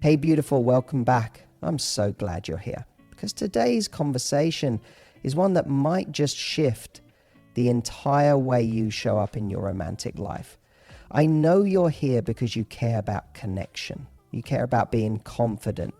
Hey, beautiful, welcome back. I'm so glad you're here because today's conversation is one that might just shift the entire way you show up in your romantic life. I know you're here because you care about connection. You care about being confident,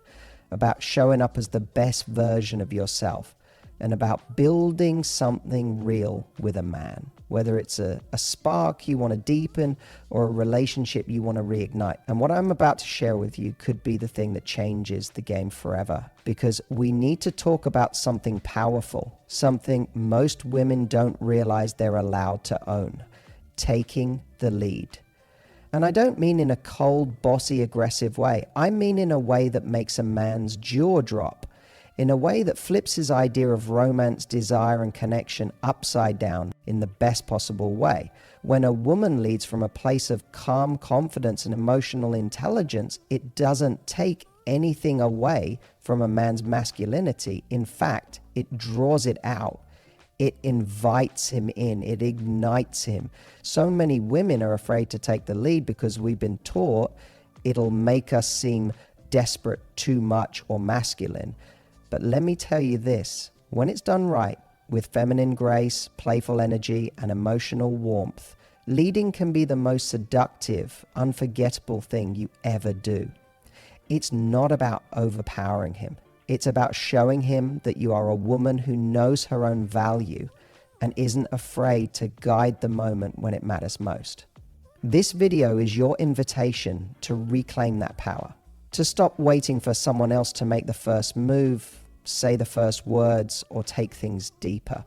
about showing up as the best version of yourself, and about building something real with a man, whether it's a spark you want to deepen or a relationship you want to reignite. And what I'm about to share with you could be the thing that changes the game forever, because we need to talk about something powerful, something most women don't realize they're allowed to own: taking the lead. And I don't mean in a cold, bossy, aggressive way. I mean in a way that makes a man's jaw drop, in a way that flips his idea of romance, desire, and connection upside down in the best possible way. When a woman leads from a place of calm confidence and emotional intelligence, it doesn't take anything away from a man's masculinity. In fact, it draws it out. It invites him in. It ignites him. So many women are afraid to take the lead because we've been taught it'll make us seem desperate, too much, or masculine. But let me tell you this, when it's done right, with feminine grace, playful energy, and emotional warmth, leading can be the most seductive, unforgettable thing you ever do. It's not about overpowering him. It's about showing him that you are a woman who knows her own value and isn't afraid to guide the moment when it matters most. This video is your invitation to reclaim that power, to stop waiting for someone else to make the first move, say the first words, or take things deeper.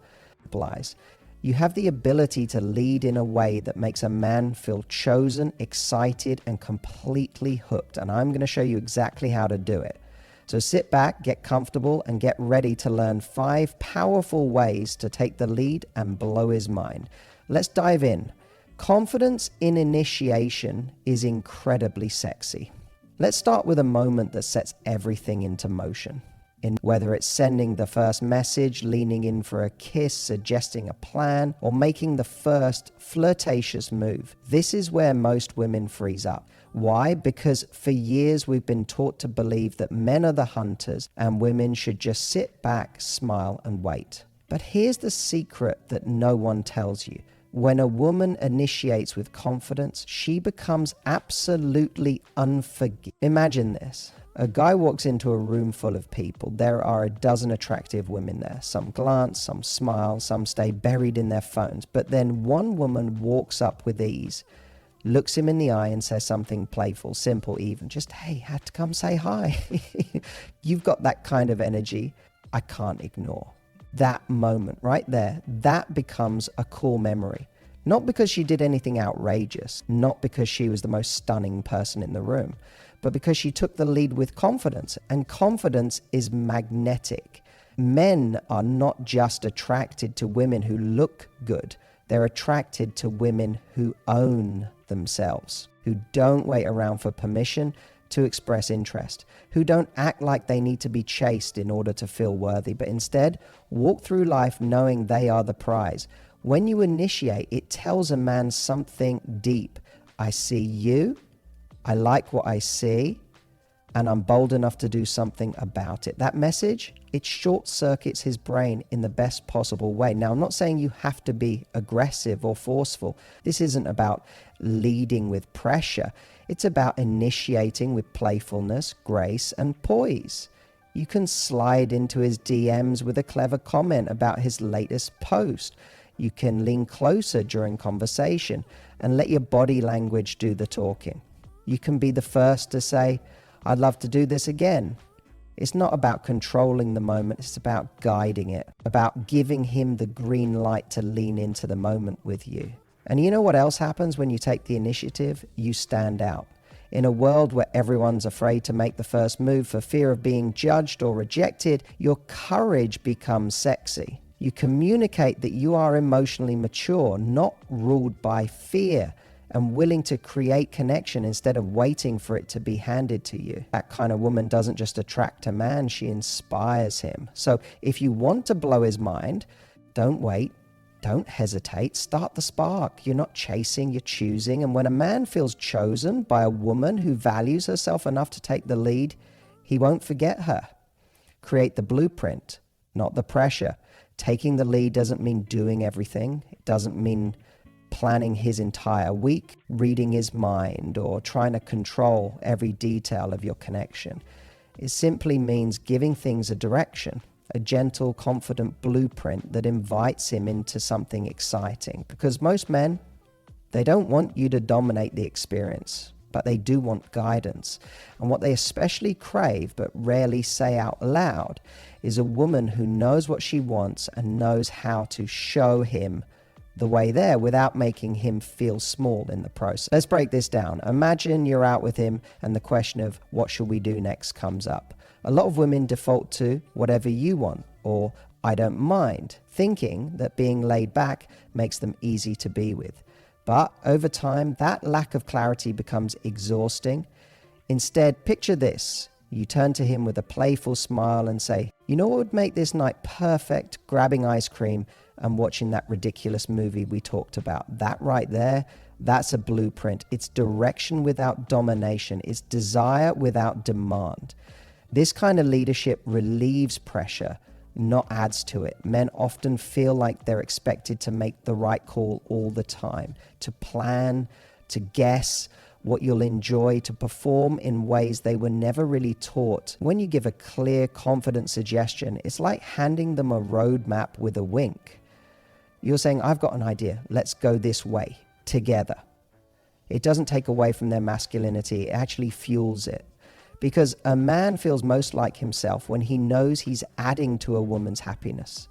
You have the ability to lead in a way that makes a man feel chosen, excited, and completely hooked. And I'm going to show you exactly how to do it. So sit back, get comfortable, and get ready to learn 5 powerful ways to take the lead and blow his mind. Let's dive in. Confidence in initiation is incredibly sexy. Let's start with a moment that sets everything into motion. Whether it's sending the first message, leaning in for a kiss, suggesting a plan, or making the first flirtatious move, this is where most women freeze up. Why? Because for years we've been taught to believe that men are the hunters and women should just sit back, smile, and wait. But here's the secret that no one tells you. When a woman initiates with confidence, she becomes absolutely unforgiving. Imagine this. A guy walks into a room full of people. There are a dozen attractive women there. Some glance, some smile, some stay buried in their phones. But then one woman walks up with ease, looks him in the eye and says something playful, simple even. Just, hey, had to come say hi. You've got that kind of energy I can't ignore. That moment right there, that becomes a cool memory. Not because she did anything outrageous, not because she was the most stunning person in the room, but because she took the lead with confidence, and confidence is magnetic. Men are not just attracted to women who look good. They're attracted to women who own themselves, who don't wait around for permission to express interest, who don't act like they need to be chased in order to feel worthy, but instead walk through life knowing they are the prize. When you initiate, it tells a man something deep. I see you, I like what I see, and I'm bold enough to do something about it. That message, it short circuits his brain in the best possible way. Now, I'm not saying you have to be aggressive or forceful. This isn't about leading with pressure. It's about initiating with playfulness, grace, and poise. You can slide into his DMs with a clever comment about his latest post. You can lean closer during conversation and let your body language do the talking. You can be the first to say, I'd love to do this again. It's not about controlling the moment, it's about guiding it, about giving him the green light to lean into the moment with you. And you know what else happens when you take the initiative? You stand out. In a world where everyone's afraid to make the first move for fear of being judged or rejected, your courage becomes sexy. You communicate that you are emotionally mature, not ruled by fear, and willing to create connection instead of waiting for it to be handed to you. That kind of woman doesn't just attract a man, she inspires him. So if you want to blow his mind, don't wait, Don't hesitate. Start the spark. You're not chasing, you're choosing. And when a man feels chosen by a woman who values herself enough to take the lead, he won't forget her. Create the blueprint, not the pressure. Taking the lead doesn't mean doing everything. It doesn't mean planning his entire week, reading his mind, or trying to control every detail of your connection. It simply means giving things a direction, a gentle, confident blueprint that invites him into something exciting. Because most men, they don't want you to dominate the experience, but they do want guidance. And what they especially crave, but rarely say out loud, is a woman who knows what she wants and knows how to show him the way there without making him feel small in the process. Let's break this down. Imagine you're out with him and the question of what should we do next comes up. A lot of women default to whatever you want, or I don't mind, thinking that being laid back makes them easy to be with. But over time, that lack of clarity becomes exhausting. Instead, picture this. You turn to him with a playful smile and say, you know what would make this night perfect? Grabbing ice cream and watching that ridiculous movie we talked about. That right there, that's a blueprint. It's direction without domination. It's desire without demand. This kind of leadership relieves pressure, not adds to it. Men often feel like they're expected to make the right call all the time, to plan, to guess what you'll enjoy, to perform in ways they were never really taught. When you give a clear, confident suggestion, it's like handing them a roadmap with a wink. You're saying, I've got an idea. Let's go this way together. It doesn't take away from their masculinity. It actually fuels it. Because a man feels most like himself when he knows he's adding to a woman's happiness.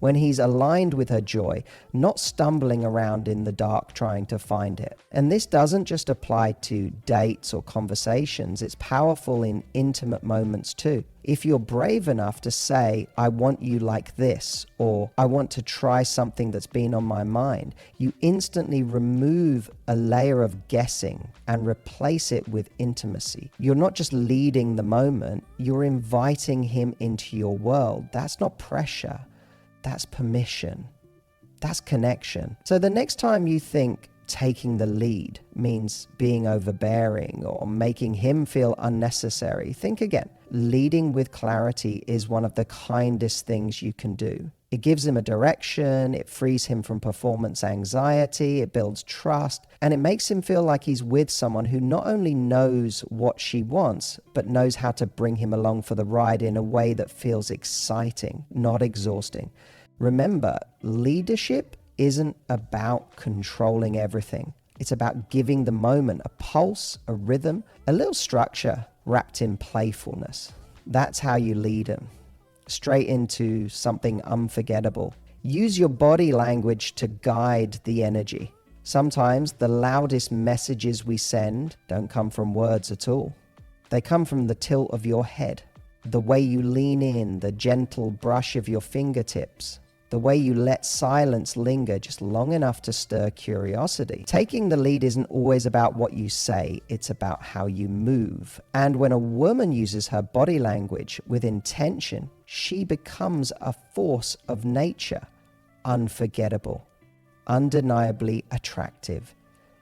When he's aligned with her joy, not stumbling around in the dark trying to find it. And this doesn't just apply to dates or conversations, it's powerful in intimate moments too. If you're brave enough to say, I want you like this, or I want to try something that's been on my mind, you instantly remove a layer of guessing and replace it with intimacy. You're not just leading the moment, you're inviting him into your world. That's not pressure. That's permission. That's connection. So the next time you think taking the lead means being overbearing or making him feel unnecessary, think again. Leading with clarity is one of the kindest things you can do. It gives him a direction, it frees him from performance anxiety, it builds trust, and it makes him feel like he's with someone who not only knows what she wants, but knows how to bring him along for the ride in a way that feels exciting, not exhausting. Remember, leadership isn't about controlling everything. It's about giving the moment a pulse, a rhythm, a little structure wrapped in playfulness. That's how you lead him. Straight into something unforgettable. Use your body language to guide the energy. Sometimes the loudest messages we send don't come from words at all. They come from the tilt of your head, the way you lean in, the gentle brush of your fingertips, the way you let silence linger just long enough to stir curiosity. Taking the lead isn't always about what you say, it's about how you move. And when a woman uses her body language with intention, she becomes a force of nature, unforgettable, undeniably attractive.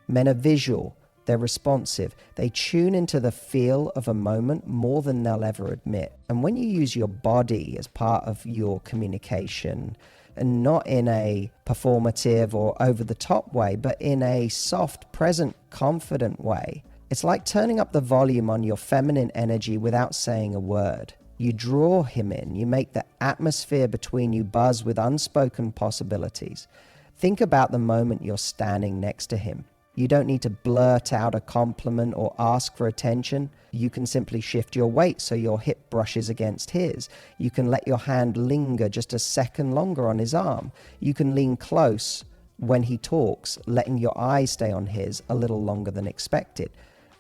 Men are visual, they're responsive, they tune into the feel of a moment more than they'll ever admit. And when you use your body as part of your communication, and not in a performative or over-the-top way, but in a soft, present, confident way, it's like turning up the volume on your feminine energy without saying a word. You draw him in, you make the atmosphere between you buzz with unspoken possibilities. Think about the moment you're standing next to him. You don't need to blurt out a compliment or ask for attention. You can simply shift your weight so your hip brushes against his. You can let your hand linger just a second longer on his arm. You can lean close when he talks, letting your eyes stay on his a little longer than expected.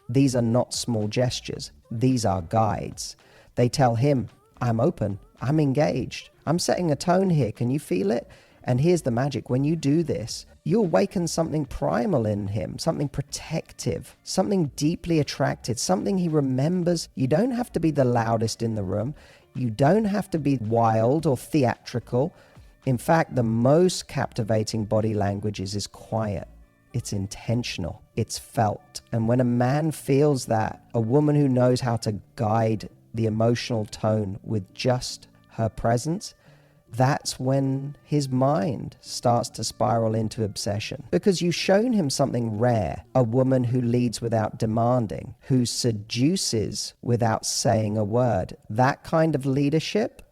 These are not small gestures. These are guides. They tell him, I'm open, I'm engaged, I'm setting a tone here, can you feel it? And here's the magic, when you do this, you awaken something primal in him, something protective, something deeply attracted, something he remembers. You don't have to be the loudest in the room. You don't have to be wild or theatrical. In fact, the most captivating body language is quiet. It's intentional. It's felt. And when a man feels that, a woman who knows how to guide the emotional tone with just her presence, that's when his mind starts to spiral into obsession. Because you've shown him something rare, a woman who leads without demanding, who seduces without saying a word. That kind of leadership,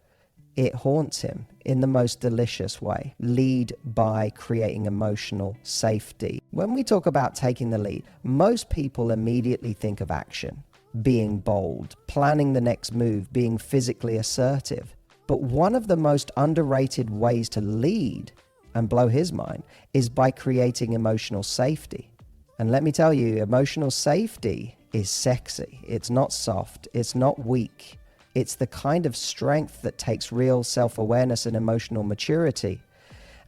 it haunts him in the most delicious way. Lead by creating emotional safety. When we talk about taking the lead, most people immediately think of action, being bold, planning the next move, being physically assertive. But one of the most underrated ways to lead and blow his mind is by creating emotional safety. And let me tell you, emotional safety is sexy. It's not soft. It's not weak. It's the kind of strength that takes real self-awareness and emotional maturity.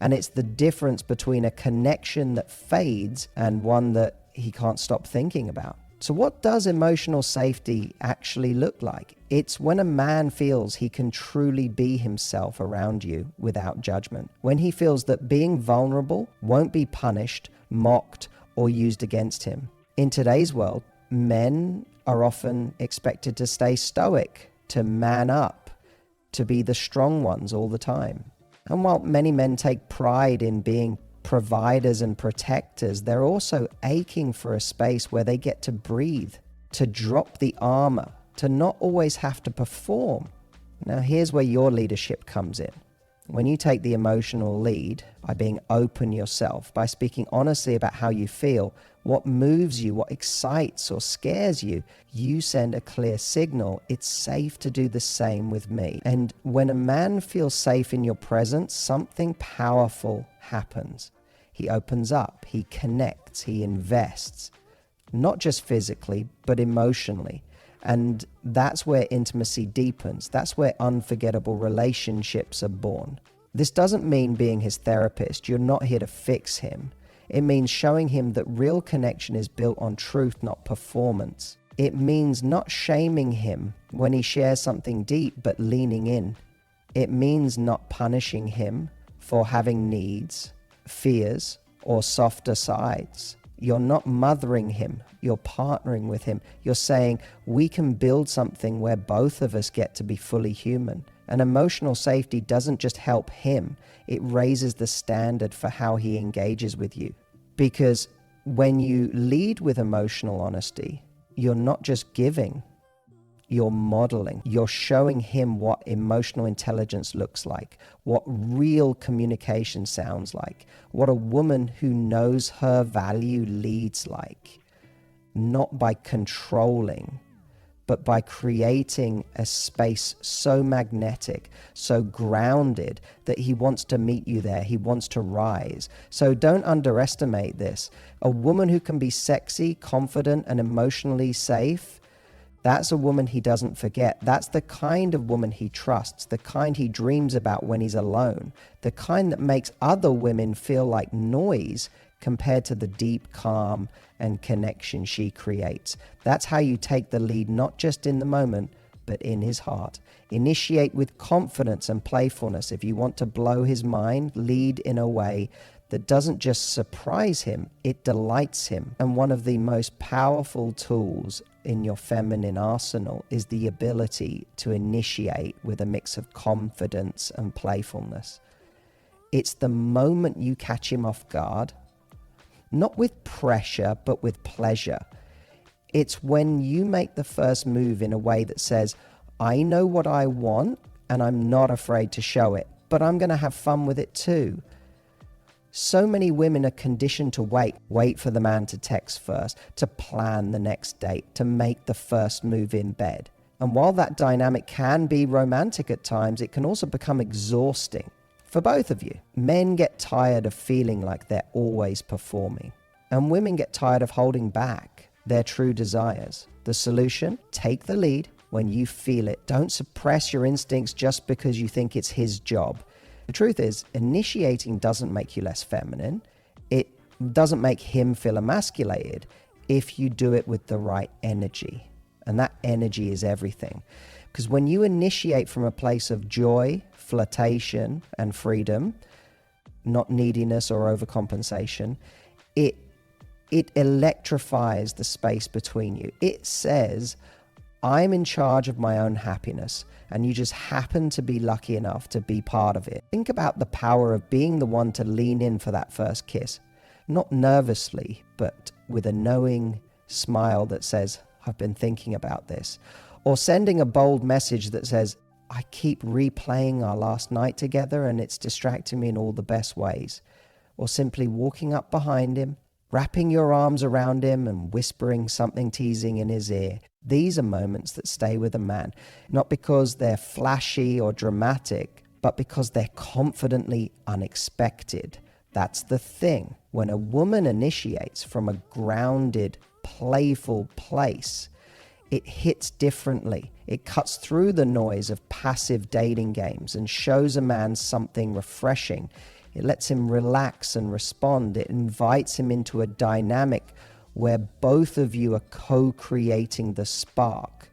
And it's the difference between a connection that fades and one that he can't stop thinking about. So what does emotional safety actually look like? It's when a man feels he can truly be himself around you without judgment. When he feels that being vulnerable won't be punished, mocked, or used against him. In today's world, men are often expected to stay stoic, to man up, to be the strong ones all the time. And while many men take pride in being providers and protectors, they're also aching for a space where they get to breathe, to drop the armor, to not always have to perform. Now, here's where your leadership comes in. When you take the emotional lead by being open yourself, by speaking honestly about how you feel, what moves you, what excites or scares you, you send a clear signal. It's safe to do the same with me. And when a man feels safe in your presence, something powerful happens. He opens up, he connects, he invests, not just physically, but emotionally. And that's where intimacy deepens. That's where unforgettable relationships are born. This doesn't mean being his therapist. You're not here to fix him. It means showing him that real connection is built on truth, not performance. It means not shaming him when he shares something deep, but leaning in. It means not punishing him for having needs, fears, or softer sides. You're not mothering him, you're partnering with him. You're saying, we can build something where both of us get to be fully human. And emotional safety doesn't just help him, it raises the standard for how he engages with you. Because when you lead with emotional honesty, you're not just giving, you're modeling. You're showing him what emotional intelligence looks like, what real communication sounds like, what a woman who knows her value leads like. Not by controlling, but by creating a space so magnetic, so grounded that he wants to meet you there. He wants to rise. So don't underestimate this. A woman who can be sexy, confident, and emotionally safe, that's a woman he doesn't forget. That's the kind of woman he trusts, the kind he dreams about when he's alone, the kind that makes other women feel like noise compared to the deep calm and connection she creates. That's how you take the lead, not just in the moment, but in his heart. Initiate with confidence and playfulness. If you want to blow his mind, lead in a way that doesn't just surprise him, it delights him. And one of the most powerful tools in your feminine arsenal is the ability to initiate with a mix of confidence and playfulness. It's the moment you catch him off guard, not with pressure, but with pleasure. It's when you make the first move in a way that says, I know what I want and I'm not afraid to show it, but I'm going to have fun with it too. So many women are conditioned to wait for the man to text first, to plan the next date, to make the first move in bed. And while that dynamic can be romantic at times, it can also become exhausting for both of you. Men get tired of feeling like they're always performing, and women get tired of holding back their true desires. The solution? Take the lead when you feel it. Don't suppress your instincts just because you think it's his job. The truth is, initiating doesn't make you less feminine. It doesn't make him feel emasculated if you do it with the right energy. And that energy is everything. Because when you initiate from a place of joy, flirtation and freedom, not neediness or overcompensation, it electrifies the space between you. It says, I'm in charge of my own happiness, and you just happen to be lucky enough to be part of it. Think about the power of being the one to lean in for that first kiss, not nervously, but with a knowing smile that says, I've been thinking about this. Or sending a bold message that says, I keep replaying our last night together and it's distracting me in all the best ways. Or simply walking up behind him, wrapping your arms around him and whispering something teasing in his ear. These are moments that stay with a man, not because they're flashy or dramatic, but because they're confidently unexpected. That's the thing. When a woman initiates from a grounded, playful place, it hits differently. It cuts through the noise of passive dating games and shows a man something refreshing. It lets him relax and respond. It invites him into a dynamic where both of you are co-creating the spark,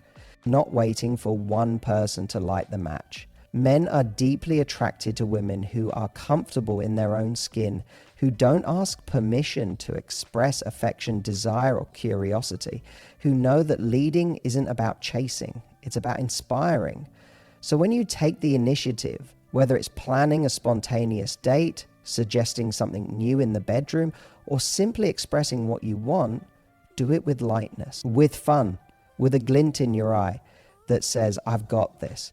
not waiting for one person to light the match. Men are deeply attracted to women who are comfortable in their own skin, who don't ask permission to express affection, desire, or curiosity, who know that leading isn't about chasing, it's about inspiring. So when you take the initiative, whether it's planning a spontaneous date, suggesting something new in the bedroom, or simply expressing what you want, do it with lightness, with fun, with a glint in your eye that says, I've got this.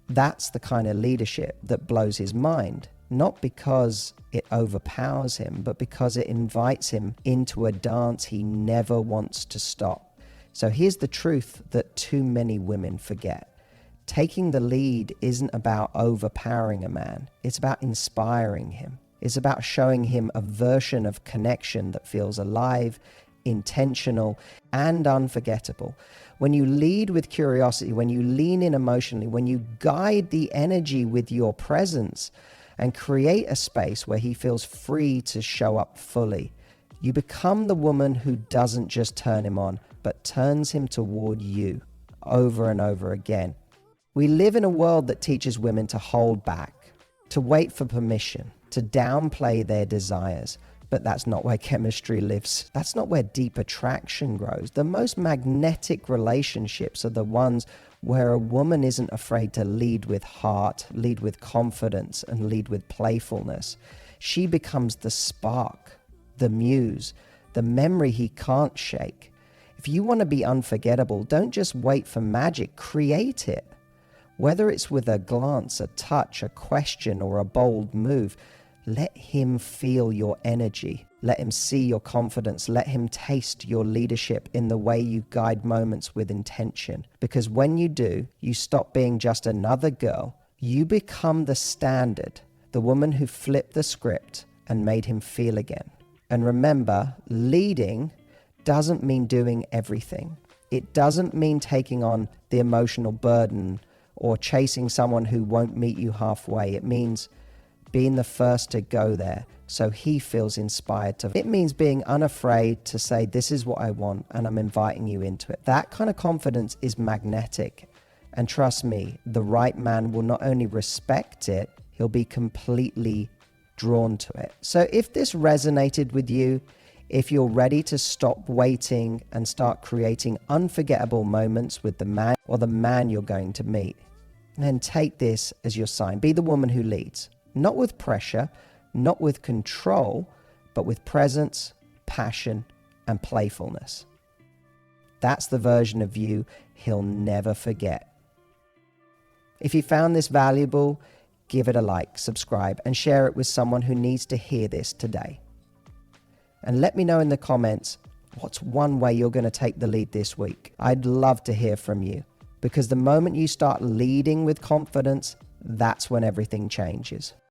That's the kind of leadership that blows his mind, not because it overpowers him, but because it invites him into a dance he never wants to stop. So here's the truth that too many women forget. Taking the lead isn't about overpowering a man. It's about inspiring him. It's about showing him a version of connection that feels alive, intentional, and unforgettable. When you lead with curiosity, when you lean in emotionally, when you guide the energy with your presence and create a space where he feels free to show up fully, you become the woman who doesn't just turn him on, but turns him toward you over and over again. We live in a world that teaches women to hold back, to wait for permission, to downplay their desires. But that's not where chemistry lives. That's not where deep attraction grows. The most magnetic relationships are the ones where a woman isn't afraid to lead with heart, lead with confidence, and lead with playfulness. She becomes the spark, the muse, the memory he can't shake. If you want to be unforgettable, don't just wait for magic, create it. Whether it's with a glance, a touch, a question, or a bold move, let him feel your energy. Let him see your confidence. Let him taste your leadership in the way you guide moments with intention. Because when you do, you stop being just another girl. You become the standard, the woman who flipped the script and made him feel again. And remember, leading doesn't mean doing everything. It doesn't mean taking on the emotional burden or chasing someone who won't meet you halfway. It means being the first to go there so he feels inspired to. It means being unafraid to say, this is what I want and I'm inviting you into it. That kind of confidence is magnetic. And trust me, the right man will not only respect it, he'll be completely drawn to it. So if this resonated with you, if you're ready to stop waiting and start creating unforgettable moments with the man or the man you're going to meet, then take this as your sign. Be the woman who leads. Not with pressure, not with control, but with presence, passion, and playfulness. That's the version of you he'll never forget. If you found this valuable, give it a like, subscribe, and share it with someone who needs to hear this today. And let me know in the comments, what's one way you're going to take the lead this week? I'd love to hear from you, because the moment you start leading with confidence, that's when everything changes.